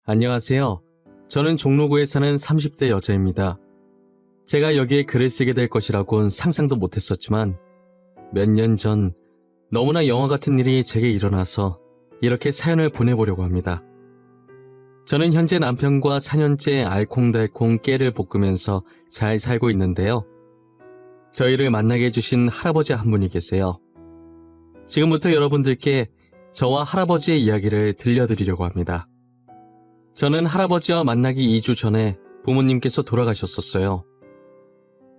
안녕하세요. 저는 종로구에 사는 30대 여자입니다. 제가 여기에 글을 쓰게 될 것이라곤 상상도 못했었지만 몇 년 전 너무나 영화 같은 일이 제게 일어나서 이렇게 사연을 보내보려고 합니다. 저는 현재 남편과 4년째 알콩달콩 깨를 볶으면서 잘 살고 있는데요. 저희를 만나게 해주신 할아버지 한 분이 계세요. 지금부터 여러분들께 저와 할아버지의 이야기를 들려드리려고 합니다. 저는 할아버지와 만나기 2주 전에 부모님께서 돌아가셨었어요.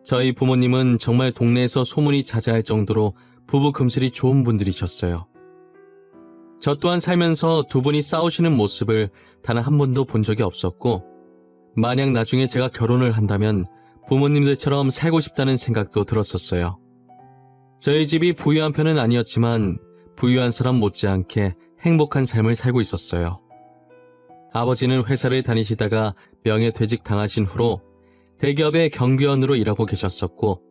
저희 부모님은 정말 동네에서 소문이 자자할 정도로 부부 금슬이 좋은 분들이셨어요. 저 또한 살면서 두 분이 싸우시는 모습을 단 한 번도 본 적이 없었고, 만약 나중에 제가 결혼을 한다면 부모님들처럼 살고 싶다는 생각도 들었었어요. 저희 집이 부유한 편은 아니었지만 부유한 사람 못지않게 행복한 삶을 살고 있었어요. 아버지는 회사를 다니시다가 명예퇴직 당하신 후로 대기업의 경비원으로 일하고 계셨었고,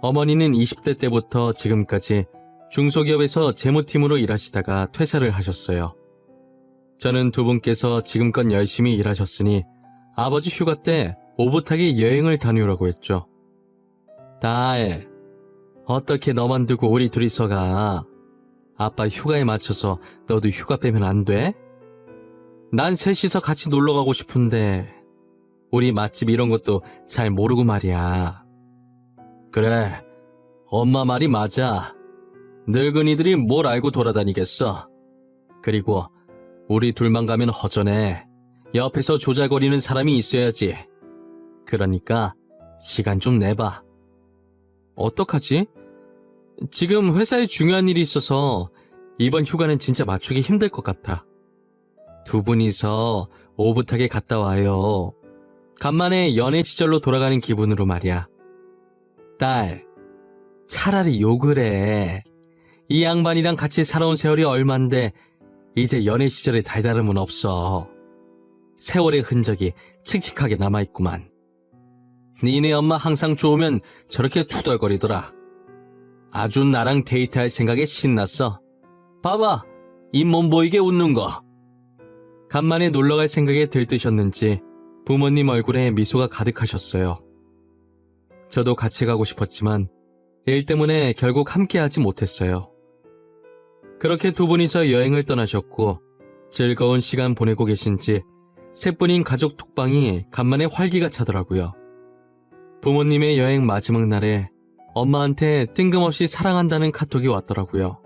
어머니는 20대 때부터 지금까지 중소기업에서 재무팀으로 일하시다가 퇴사를 하셨어요. 저는 두 분께서 지금껏 열심히 일하셨으니 아버지 휴가 때 오붓하게 여행을 다녀오라고 했죠. 딸, 어떻게 너만 두고 우리 둘이서 가? 아빠 휴가에 맞춰서 너도 휴가 빼면 안 돼? 난 셋이서 같이 놀러 가고 싶은데 우리 맛집 이런 것도 잘 모르고 말이야. 그래, 엄마 말이 맞아. 늙은이들이 뭘 알고 돌아다니겠어. 그리고 우리 둘만 가면 허전해. 옆에서 조잘거리는 사람이 있어야지. 그러니까 시간 좀 내봐. 어떡하지? 지금 회사에 중요한 일이 있어서 이번 휴가는 진짜 맞추기 힘들 것 같아. 두 분이서 오붓하게 갔다 와요. 간만에 연애 시절로 돌아가는 기분으로 말이야. 딸, 차라리 욕을 해. 이 양반이랑 같이 살아온 세월이 얼만데 이제 연애 시절에 달다름은 없어. 세월의 흔적이 칙칙하게 남아있구만. 니네 엄마 항상 좋으면 저렇게 투덜거리더라. 아주 나랑 데이트할 생각에 신났어. 봐봐, 잇몸 보이게 웃는 거. 간만에 놀러갈 생각에 들뜨셨는지 부모님 얼굴에 미소가 가득하셨어요. 저도 같이 가고 싶었지만 일 때문에 결국 함께하지 못했어요. 그렇게 두 분이서 여행을 떠나셨고 즐거운 시간 보내고 계신지 셋뿐인 가족 톡방이 간만에 활기가 차더라고요. 부모님의 여행 마지막 날에 엄마한테 뜬금없이 사랑한다는 카톡이 왔더라고요.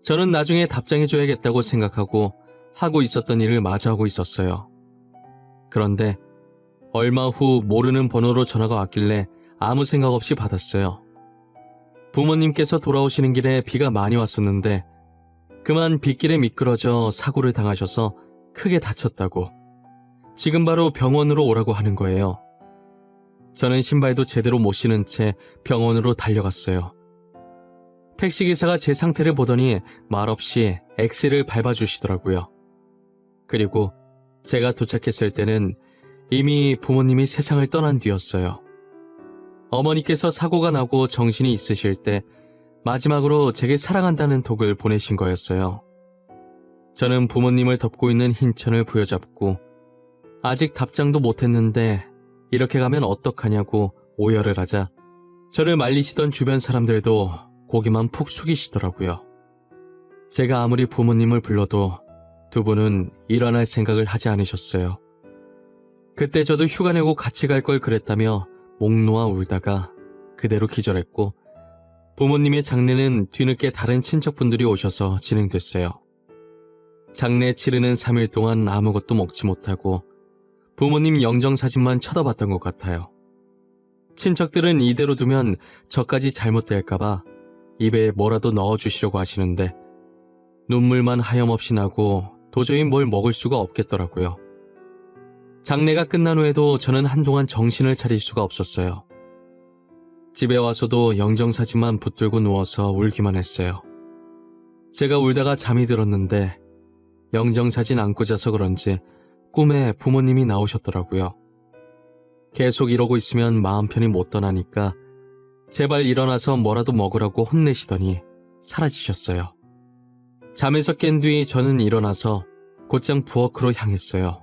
저는 나중에 답장해줘야겠다고 생각하고 하고 있었던 일을 마저 하고 있었어요. 그런데 얼마 후 모르는 번호로 전화가 왔길래 아무 생각 없이 받았어요. 부모님께서 돌아오시는 길에 비가 많이 왔었는데 그만 빗길에 미끄러져 사고를 당하셔서 크게 다쳤다고 지금 바로 병원으로 오라고 하는 거예요. 저는 신발도 제대로 못 신은 채 병원으로 달려갔어요. 택시기사가 제 상태를 보더니 말없이 엑셀을 밟아주시더라고요. 그리고 제가 도착했을 때는 이미 부모님이 세상을 떠난 뒤였어요. 어머니께서 사고가 나고 정신이 있으실 때 마지막으로 제게 사랑한다는 톡을 보내신 거였어요. 저는 부모님을 덮고 있는 흰천을 부여잡고 아직 답장도 못했는데 이렇게 가면 어떡하냐고 오열을 하자 저를 말리시던 주변 사람들도 고개만 푹 숙이시더라고요. 제가 아무리 부모님을 불러도 두 분은 일어날 생각을 하지 않으셨어요. 그때 저도 휴가 내고 같이 갈 걸 그랬다며 목 놓아 울다가 그대로 기절했고 부모님의 장례는 뒤늦게 다른 친척분들이 오셔서 진행됐어요. 장례 치르는 3일 동안 아무것도 먹지 못하고 부모님 영정사진만 쳐다봤던 것 같아요. 친척들은 이대로 두면 저까지 잘못될까봐 입에 뭐라도 넣어주시려고 하시는데 눈물만 하염없이 나고 도저히 뭘 먹을 수가 없겠더라고요. 장례가 끝난 후에도 저는 한동안 정신을 차릴 수가 없었어요. 집에 와서도 영정사진만 붙들고 누워서 울기만 했어요. 제가 울다가 잠이 들었는데 영정사진 안고 자서 그런지 꿈에 부모님이 나오셨더라고요. 계속 이러고 있으면 마음 편히 못 떠나니까 제발 일어나서 뭐라도 먹으라고 혼내시더니 사라지셨어요. 잠에서 깬 뒤 저는 일어나서 곧장 부엌으로 향했어요.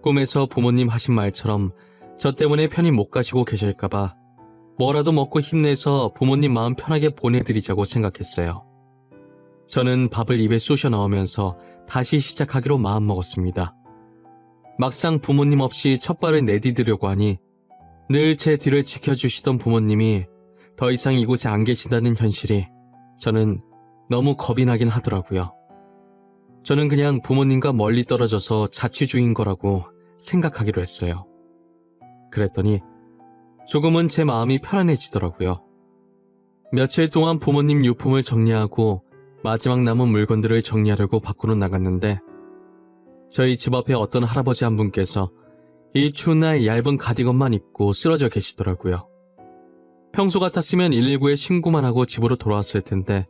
꿈에서 부모님 하신 말처럼 저 때문에 편히 못 가시고 계실까봐 뭐라도 먹고 힘내서 부모님 마음 편하게 보내드리자고 생각했어요. 저는 밥을 입에 쑤셔 넣으면서 다시 시작하기로 마음먹었습니다. 막상 부모님 없이 첫 발을 내디디려고 하니 늘 제 뒤를 지켜주시던 부모님이 더 이상 이곳에 안 계신다는 현실이 저는 너무 겁이 나긴 하더라고요. 저는 그냥 부모님과 멀리 떨어져서 자취 중인 거라고 생각하기로 했어요. 그랬더니 조금은 제 마음이 편안해지더라고요. 며칠 동안 부모님 유품을 정리하고 마지막 남은 물건들을 정리하려고 밖으로 나갔는데 저희 집 앞에 어떤 할아버지 한 분께서 이 추운 날 얇은 가디건만 입고 쓰러져 계시더라고요. 평소 같았으면 119에 신고만 하고 집으로 돌아왔을 텐데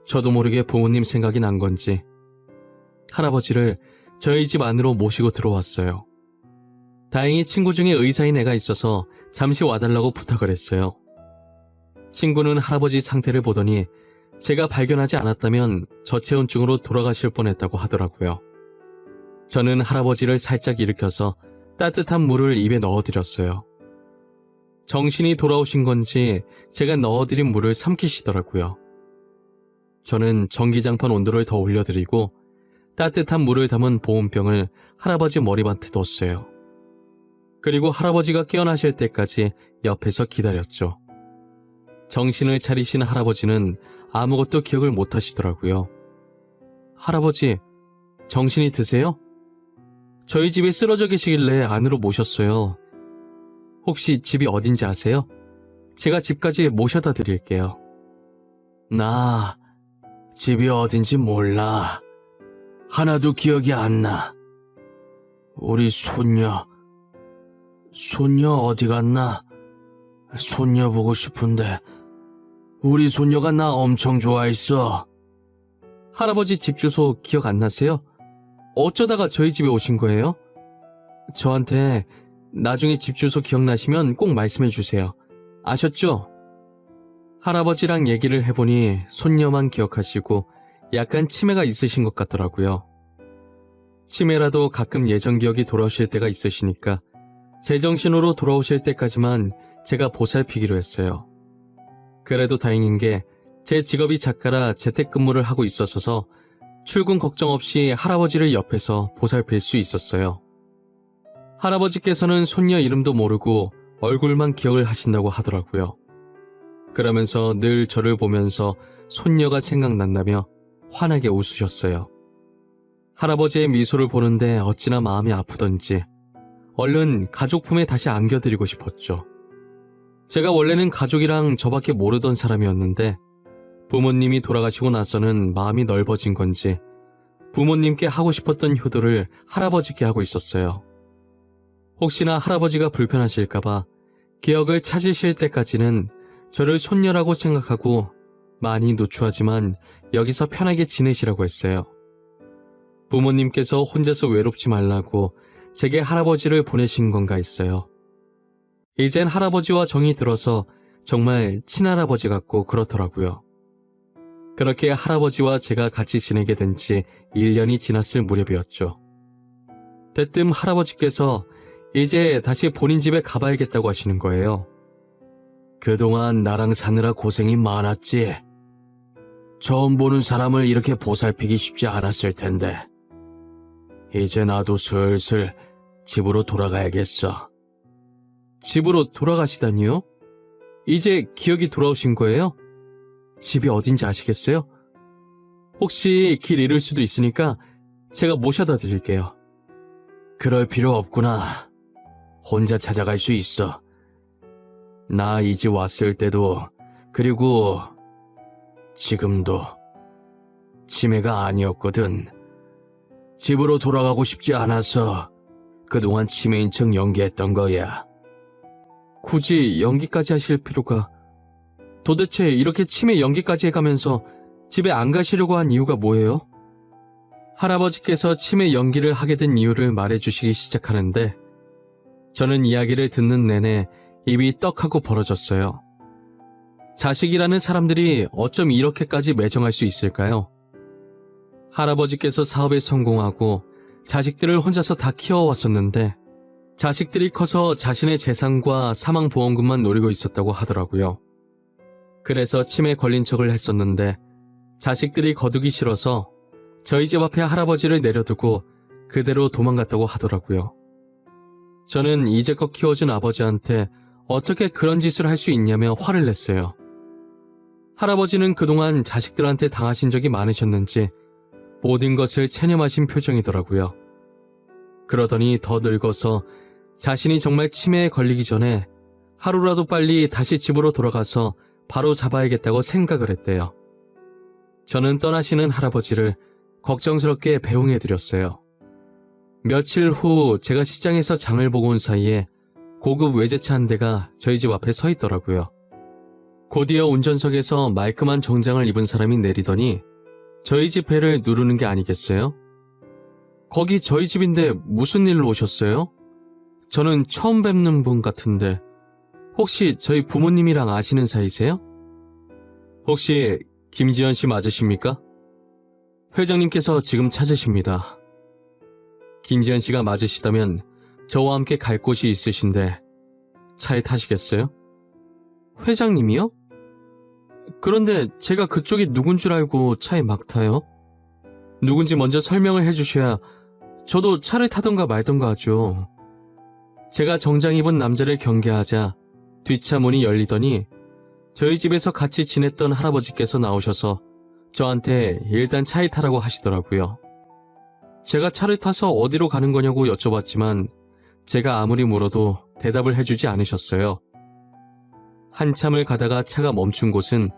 저도 모르게 부모님 생각이 난 건지 할아버지를 저희 집 안으로 모시고 들어왔어요. 다행히 친구 중에 의사인 애가 있어서 잠시 와달라고 부탁을 했어요. 친구는 할아버지 상태를 보더니 제가 발견하지 않았다면 저체온증으로 돌아가실 뻔했다고 하더라고요. 저는 할아버지를 살짝 일으켜서 따뜻한 물을 입에 넣어드렸어요. 정신이 돌아오신 건지 제가 넣어드린 물을 삼키시더라고요. 저는 전기장판 온도를 더 올려드리고 따뜻한 물을 담은 보온병을 할아버지 머리맡에 뒀어요. 그리고 할아버지가 깨어나실 때까지 옆에서 기다렸죠. 정신을 차리신 할아버지는 아무것도 기억을 못 하시더라고요. 할아버지, 정신이 드세요? 저희 집에 쓰러져 계시길래 안으로 모셨어요. 혹시 집이 어딘지 아세요? 제가 집까지 모셔다 드릴게요. 나 집이 어딘지 몰라. 하나도 기억이 안 나. 우리 손녀 어디 갔나? 손녀 보고 싶은데 우리 손녀가 나 엄청 좋아했어. 할아버지 집 주소 기억 안 나세요? 어쩌다가 저희 집에 오신 거예요? 저한테 나중에 집 주소 기억나시면 꼭 말씀해 주세요. 아셨죠? 할아버지랑 얘기를 해보니 손녀만 기억하시고 약간 치매가 있으신 것 같더라고요. 치매라도 가끔 예전 기억이 돌아오실 때가 있으시니까 제정신으로 돌아오실 때까지만 제가 보살피기로 했어요. 그래도 다행인 게 제 직업이 작가라 재택근무를 하고 있었어서 출근 걱정 없이 할아버지를 옆에서 보살필 수 있었어요. 할아버지께서는 손녀 이름도 모르고 얼굴만 기억을 하신다고 하더라고요. 그러면서 늘 저를 보면서 손녀가 생각난다며 환하게 웃으셨어요. 할아버지의 미소를 보는데 어찌나 마음이 아프던지 얼른 가족품에 다시 안겨드리고 싶었죠. 제가 원래는 가족이랑 저밖에 모르던 사람이었는데 부모님이 돌아가시고 나서는 마음이 넓어진 건지 부모님께 하고 싶었던 효도를 할아버지께 하고 있었어요. 혹시나 할아버지가 불편하실까봐 기억을 찾으실 때까지는 저를 손녀라고 생각하고 많이 누추하지만 여기서 편하게 지내시라고 했어요. 부모님께서 혼자서 외롭지 말라고 제게 할아버지를 보내신 건가 했어요. 이젠 할아버지와 정이 들어서 정말 친할아버지 같고 그렇더라고요. 그렇게 할아버지와 제가 같이 지내게 된 지 1년이 지났을 무렵이었죠. 대뜸 할아버지께서 이제 다시 본인 집에 가봐야겠다고 하시는 거예요. 그동안 나랑 사느라 고생이 많았지. 처음 보는 사람을 이렇게 보살피기 쉽지 않았을 텐데. 이제 나도 슬슬 집으로 돌아가야겠어. 집으로 돌아가시다니요? 이제 기억이 돌아오신 거예요? 집이 어딘지 아시겠어요? 혹시 길 잃을 수도 있으니까 제가 모셔다 드릴게요. 그럴 필요 없구나. 혼자 찾아갈 수 있어. 나 이 집 왔을 때도 그리고 지금도 치매가 아니었거든. 집으로 돌아가고 싶지 않아서 그동안 치매인 척 연기했던 거야. 굳이 연기까지 하실 필요가... 도대체 이렇게 치매 연기까지 해가면서 집에 안 가시려고 한 이유가 뭐예요? 할아버지께서 치매 연기를 하게 된 이유를 말해주시기 시작하는데 저는 이야기를 듣는 내내 입이 떡하고 벌어졌어요. 자식이라는 사람들이 어쩜 이렇게까지 매정할 수 있을까요? 할아버지께서 사업에 성공하고 자식들을 혼자서 다 키워왔었는데 자식들이 커서 자신의 재산과 사망보험금만 노리고 있었다고 하더라고요. 그래서 치매에 걸린 척을 했었는데 자식들이 거두기 싫어서 저희 집 앞에 할아버지를 내려두고 그대로 도망갔다고 하더라고요. 저는 이제껏 키워준 아버지한테 어떻게 그런 짓을 할 수 있냐며 화를 냈어요. 할아버지는 그동안 자식들한테 당하신 적이 많으셨는지 모든 것을 체념하신 표정이더라고요. 그러더니 더 늙어서 자신이 정말 치매에 걸리기 전에 하루라도 빨리 다시 집으로 돌아가서 바로 잡아야겠다고 생각을 했대요. 저는 떠나시는 할아버지를 걱정스럽게 배웅해드렸어요. 며칠 후 제가 시장에서 장을 보고 온 사이에 고급 외제차 한 대가 저희 집 앞에 서 있더라고요. 곧이어 운전석에서 말끔한 정장을 입은 사람이 내리더니 저희 집 배를 누르는 게 아니겠어요? 거기 저희 집인데 무슨 일로 오셨어요? 저는 처음 뵙는 분 같은데 혹시 저희 부모님이랑 아시는 사이세요? 혹시 김지연 씨 맞으십니까? 회장님께서 지금 찾으십니다. 김지연 씨가 맞으시다면 저와 함께 갈 곳이 있으신데 차에 타시겠어요? 회장님이요? 그런데 제가 그쪽이 누군 줄 알고 차에 막 타요? 누군지 먼저 설명을 해주셔야 저도 차를 타던가 말던가 하죠. 제가 정장 입은 남자를 경계하자 뒷차 문이 열리더니 저희 집에서 같이 지냈던 할아버지께서 나오셔서 저한테 일단 차에 타라고 하시더라고요. 제가 차를 타서 어디로 가는 거냐고 여쭤봤지만 제가 아무리 물어도 대답을 해주지 않으셨어요. 한참을 가다가 차가 멈춘 곳은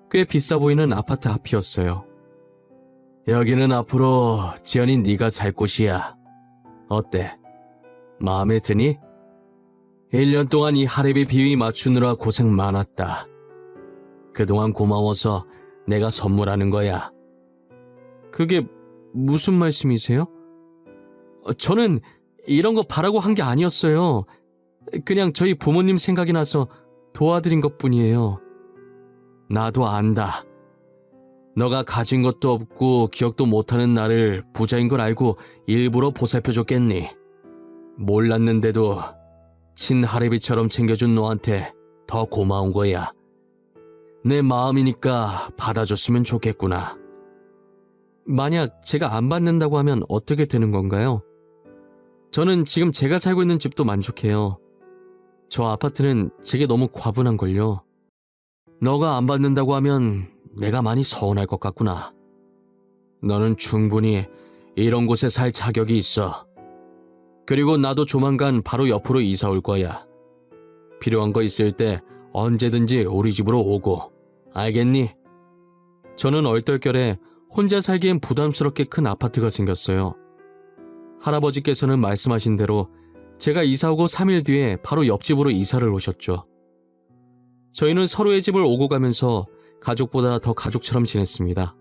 꽤 비싸 보이는 아파트 앞이었어요. 여기는 앞으로 지연이 네가 살 곳이야. 어때? 마음에 드니? 1년 동안 이 할애비 비위 맞추느라 고생 많았다. 그동안 고마워서 내가 선물하는 거야. 그게 무슨 말씀이세요? 저는 이런 거 바라고 한 게 아니었어요. 그냥 저희 부모님 생각이 나서 도와드린 것뿐이에요. 나도 안다. 너가 가진 것도 없고 기억도 못하는 나를 부자인 걸 알고 일부러 보살펴줬겠니? 몰랐는데도 친할애비처럼 챙겨준 너한테 더 고마운 거야. 내 마음이니까 받아줬으면 좋겠구나. 만약 제가 안 받는다고 하면 어떻게 되는 건가요? 저는 지금 제가 살고 있는 집도 만족해요. 저 아파트는 제게 너무 과분한걸요. 너가 안 받는다고 하면 내가 많이 서운할 것 같구나. 너는 충분히 이런 곳에 살 자격이 있어. 그리고 나도 조만간 바로 옆으로 이사 올 거야. 필요한 거 있을 때 언제든지 우리 집으로 오고, 알겠니? 저는 얼떨결에 혼자 살기엔 부담스럽게 큰 아파트가 생겼어요. 할아버지께서는 말씀하신 대로 제가 이사 오고 3일 뒤에 바로 옆집으로 이사를 오셨죠. 저희는 서로의 집을 오고 가면서 가족보다 더 가족처럼 지냈습니다.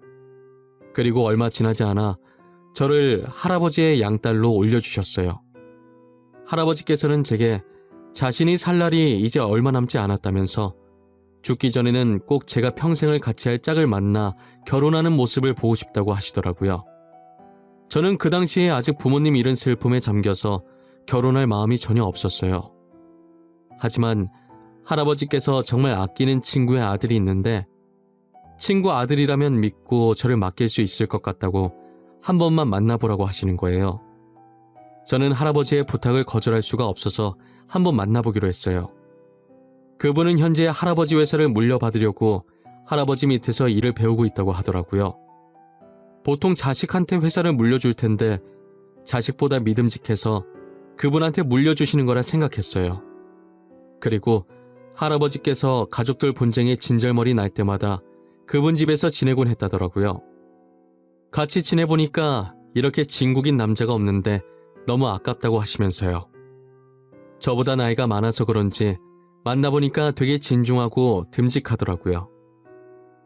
그리고 얼마 지나지 않아 저를 할아버지의 양딸로 올려주셨어요. 할아버지께서는 제게 자신이 살 날이 이제 얼마 남지 않았다면서 죽기 전에는 꼭 제가 평생을 같이 할 짝을 만나 결혼하는 모습을 보고 싶다고 하시더라고요. 저는 그 당시에 아직 부모님 잃은 슬픔에 잠겨서 결혼할 마음이 전혀 없었어요. 하지만 할아버지께서 정말 아끼는 친구의 아들이 있는데 친구 아들이라면 믿고 저를 맡길 수 있을 것 같다고 한 번만 만나보라고 하시는 거예요. 저는 할아버지의 부탁을 거절할 수가 없어서 한번 만나보기로 했어요. 그분은 현재 할아버지 회사를 물려받으려고 할아버지 밑에서 일을 배우고 있다고 하더라고요. 보통 자식한테 회사를 물려줄 텐데 자식보다 믿음직해서 그분한테 물려주시는 거라 생각했어요. 그리고 할아버지께서 가족들 분쟁에 진절머리 날 때마다 그분 집에서 지내곤 했다더라고요. 같이 지내보니까 이렇게 진국인 남자가 없는데 너무 아깝다고 하시면서요. 저보다 나이가 많아서 그런지 만나보니까 되게 진중하고 듬직하더라고요.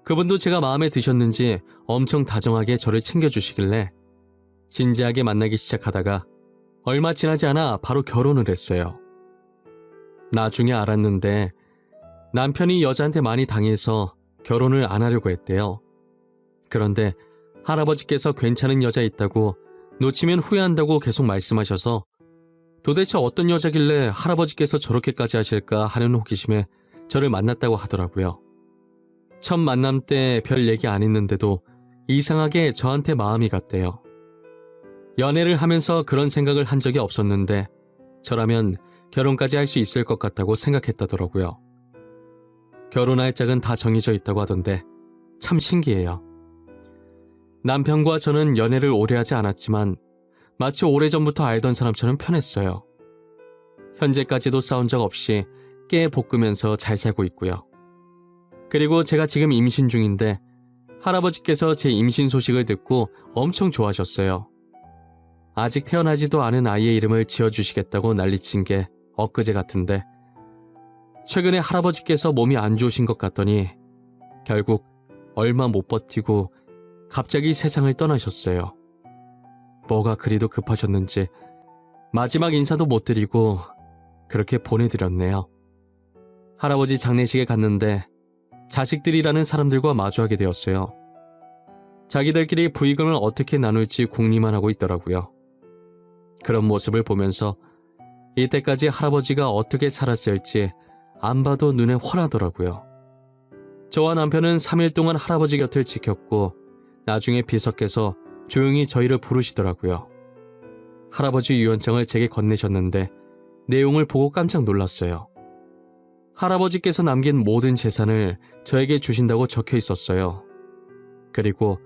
그분도 제가 마음에 드셨는지 엄청 다정하게 저를 챙겨주시길래 진지하게 만나기 시작하다가 얼마 지나지 않아 바로 결혼을 했어요. 나중에 알았는데 남편이 여자한테 많이 당해서 결혼을 안 하려고 했대요. 그런데 할아버지께서 괜찮은 여자 있다고 놓치면 후회한다고 계속 말씀하셔서 도대체 어떤 여자길래 할아버지께서 저렇게까지 하실까 하는 호기심에 저를 만났다고 하더라고요. 첫 만남 때 별 얘기 안 했는데도 이상하게 저한테 마음이 갔대요. 연애를 하면서 그런 생각을 한 적이 없었는데 저라면 결혼까지 할 수 있을 것 같다고 생각했다더라고요. 결혼할 짝은 다 정해져 있다고 하던데 참 신기해요. 남편과 저는 연애를 오래 하지 않았지만 마치 오래전부터 알던 사람처럼 편했어요. 현재까지도 싸운 적 없이 깨 볶으면서 잘 살고 있고요. 그리고 제가 지금 임신 중인데 할아버지께서 제 임신 소식을 듣고 엄청 좋아하셨어요. 아직 태어나지도 않은 아이의 이름을 지어주시겠다고 난리친 게 엊그제 같은데 최근에 할아버지께서 몸이 안 좋으신 것 같더니 결국 얼마 못 버티고 갑자기 세상을 떠나셨어요. 뭐가 그리도 급하셨는지 마지막 인사도 못 드리고 그렇게 보내드렸네요. 할아버지 장례식에 갔는데 자식들이라는 사람들과 마주하게 되었어요. 자기들끼리 부의금을 어떻게 나눌지 궁리만 하고 있더라고요. 그런 모습을 보면서 이때까지 할아버지가 어떻게 살았을지 안 봐도 눈에 환하더라고요. 저와 남편은 3일 동안 할아버지 곁을 지켰고 나중에 비서께서 조용히 저희를 부르시더라고요. 할아버지 유언장을 제게 건네셨는데 내용을 보고 깜짝 놀랐어요. 할아버지께서 남긴 모든 재산을 저에게 주신다고 적혀 있었어요. 그리고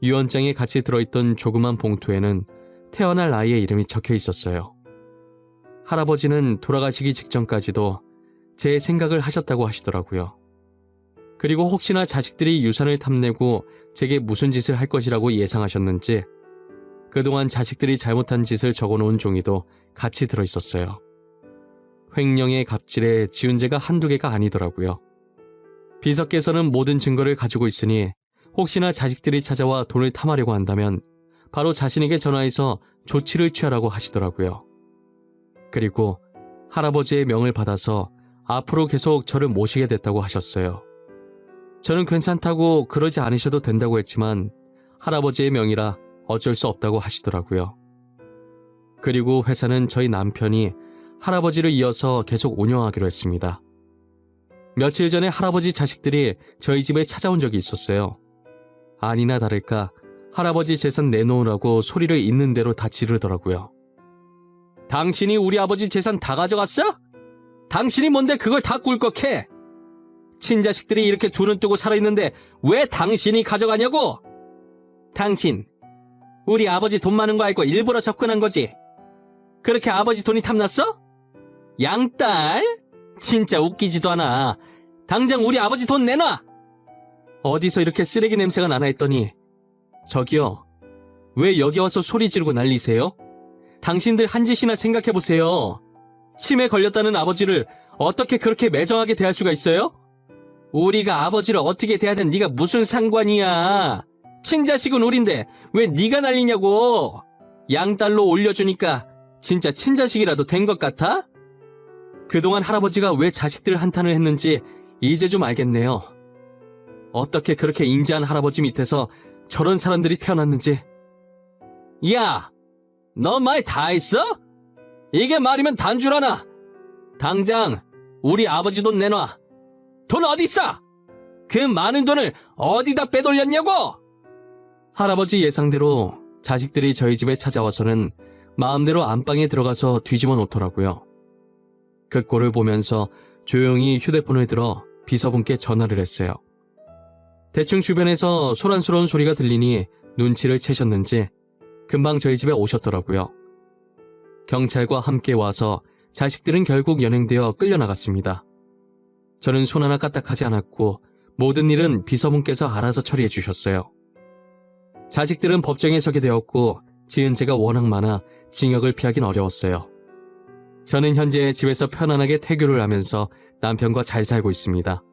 유언장에 같이 들어있던 조그만 봉투에는 태어날 아이의 이름이 적혀 있었어요. 할아버지는 돌아가시기 직전까지도 제 생각을 하셨다고 하시더라고요. 그리고 혹시나 자식들이 유산을 탐내고 제게 무슨 짓을 할 것이라고 예상하셨는지 그동안 자식들이 잘못한 짓을 적어놓은 종이도 같이 들어있었어요. 횡령의 갑질에 지은 죄가 한두 개가 아니더라고요. 비서께서는 모든 증거를 가지고 있으니 혹시나 자식들이 찾아와 돈을 탐하려고 한다면 바로 자신에게 전화해서 조치를 취하라고 하시더라고요. 그리고 할아버지의 명을 받아서 앞으로 계속 저를 모시게 됐다고 하셨어요. 저는 괜찮다고 그러지 않으셔도 된다고 했지만 할아버지의 명이라 어쩔 수 없다고 하시더라고요. 그리고 회사는 저희 남편이 할아버지를 이어서 계속 운영하기로 했습니다. 며칠 전에 할아버지 자식들이 저희 집에 찾아온 적이 있었어요. 아니나 다를까 할아버지 재산 내놓으라고 소리를 있는 대로 다 지르더라고요. 당신이 우리 아버지 재산 다 가져갔어? 당신이 뭔데 그걸 다 꿀꺽해? 친자식들이 이렇게 두 눈 뜨고 살아있는데 왜 당신이 가져가냐고? 당신, 우리 아버지 돈 많은 거 알고 일부러 접근한 거지? 그렇게 아버지 돈이 탐났어? 양딸? 진짜 웃기지도 않아. 당장 우리 아버지 돈 내놔! 어디서 이렇게 쓰레기 냄새가 나나 했더니 저기요, 왜 여기 와서 소리 지르고 난리세요? 당신들 한 짓이나 생각해보세요. 치매 걸렸다는 아버지를 어떻게 그렇게 매정하게 대할 수가 있어요? 우리가 아버지를 어떻게 대하든 네가 무슨 상관이야. 친자식은 우린데 왜 네가 난리냐고. 양딸로 올려주니까 진짜 친자식이라도 된 것 같아? 그동안 할아버지가 왜 자식들 한탄을 했는지 이제 좀 알겠네요. 어떻게 그렇게 인자한 할아버지 밑에서 저런 사람들이 태어났는지. 야! 너 말 다 했어? 이게 말이면 단줄 하나. 당장 우리 아버지 돈 내놔. 돈 어딨어? 그 많은 돈을 어디다 빼돌렸냐고? 할아버지 예상대로 자식들이 저희 집에 찾아와서는 마음대로 안방에 들어가서 뒤집어 놓더라고요. 그 꼴을 보면서 조용히 휴대폰을 들어 비서분께 전화를 했어요. 대충 주변에서 소란스러운 소리가 들리니 눈치를 채셨는지 금방 저희 집에 오셨더라고요. 경찰과 함께 와서 자식들은 결국 연행되어 끌려나갔습니다. 저는 손 하나 까딱하지 않았고 모든 일은 비서분께서 알아서 처리해 주셨어요. 자식들은 법정에 서게 되었고 지은 죄가 워낙 많아 징역을 피하긴 어려웠어요. 저는 현재 집에서 편안하게 태교를 하면서 남편과 잘 살고 있습니다.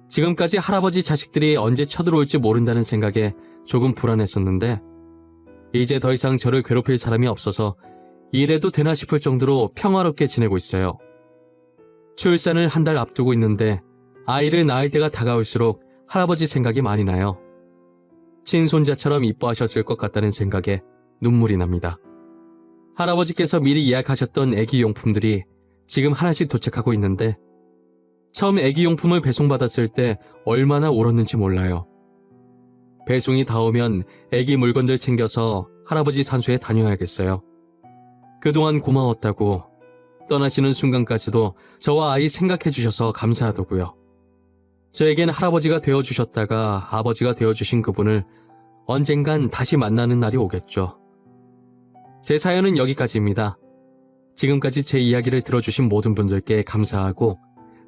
지금까지 할아버지 자식들이 언제 쳐들어올지 모른다는 생각에 조금 불안했었는데 이제 더 이상 저를 괴롭힐 사람이 없어서 이래도 되나 싶을 정도로 평화롭게 지내고 있어요. 출산을 한 달 앞두고 있는데 아이를 낳을 때가 다가올수록 할아버지 생각이 많이 나요. 친손자처럼 이뻐하셨을 것 같다는 생각에 눈물이 납니다. 할아버지께서 미리 예약하셨던 애기 용품들이 지금 하나씩 도착하고 있는데 처음 애기 용품을 배송받았을 때 얼마나 울었는지 몰라요. 배송이 다 오면 애기 물건들 챙겨서 할아버지 산소에 다녀야겠어요. 그동안 고마웠다고 떠나시는 순간까지도 저와 아이 생각해 주셔서 감사하더고요. 저에겐 할아버지가 되어주셨다가 아버지가 되어주신 그분을 언젠간 다시 만나는 날이 오겠죠. 제 사연은 여기까지입니다. 지금까지 제 이야기를 들어주신 모든 분들께 감사하고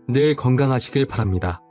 늘 건강하시길 바랍니다.